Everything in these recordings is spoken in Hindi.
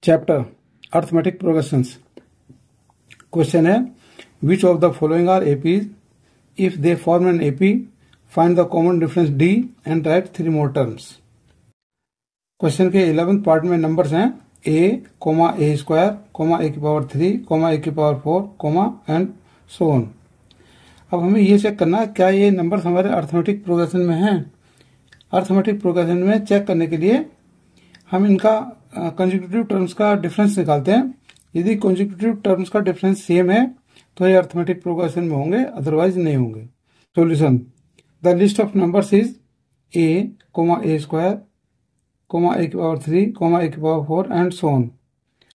Chapter arithmetic progressions. क्वेश्चन है which of the following are APs, if they form an AP find the common difference d and write 3 more terms. Question के 11th पार्ट में नंबर्स हैं a, a स्क्वायर, a की पावर 3, a की पावर 4, एंड सो ऑन। अब हमें ये चेक करना है क्या ये नंबर्स हमारे अर्थमेटिक प्रोग्रेशन में हैं। अर्थमेटिक प्रोग्रेशन में चेक करने के लिए हम इनका कंसेक्यूटिव टर्म्स का डिफरेंस निकालते हैं। यदि कंसेक्यूटिव टर्म्स का डिफरेंस सेम है तो ये अर्थमेटिक प्रोग्रेशन में होंगे, अदरवाइज नहीं होंगे। Solution, the list of numbers is a square, a की पावर 3, a की पावर 4 एंड सो ऑन।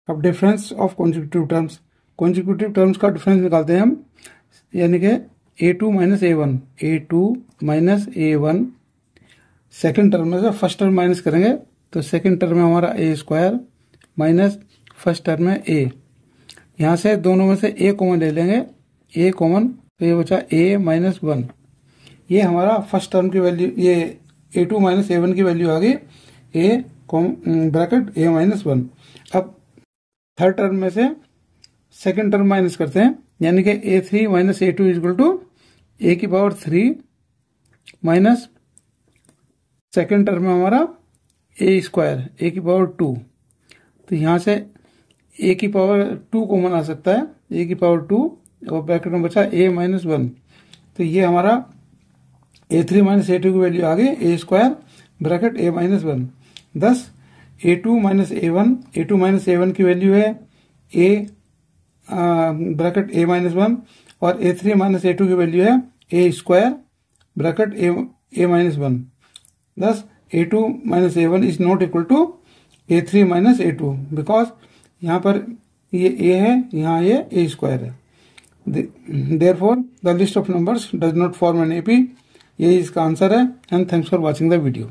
अब difference of consecutive terms, consecutive terms का डिफरेंस निकालते हैं हम, यानी कि a2 minus a1 second term में से फर्स्ट टर्म माइनस करेंगे तो सेकेंड टर्म में हमारा a square minus first term में a। यहाँ से दोनों में से a कॉमन ले लेंगे, a कॉमन, तो ये बचा a माइनस 1। ये हमारा फर्स्ट टर्म की वैल्यू, ये a2 माइनस a1 की वैल्यू आ गई, a ब्रैकेट a माइनस 1। अब थर्ड टर्म में से सेकेंड टर्म माइनस करते हैं, यानी कि a3 minus a2 equal to a की पावर 3 माइनस सेकेंड टर्म में हमारा a स्क्वायर, a की पावर 2। तो यहाँ से a की पावर 2 कॉमन आ सकता है, a की पावर 2 और ब्रैकेट में बचा a माइनस 1। तो ये हमारा a3 माइनस a2 की वैल्यू आ गई, a square bracket a minus 1। thus a2 minus a1 की वैल्यू है a ब्रैकेट a माइनस 1 और a3 माइनस a2 की वैल्यू है a square bracket a minus 1। thus a2 minus a1 is not equal to a3 minus a2 because यहाँ पर ये a है, यहाँ ये a स्क्वायर है। therefore the list of numbers does not form an AP। यही इसका आंसर है। And thanks for watching the video.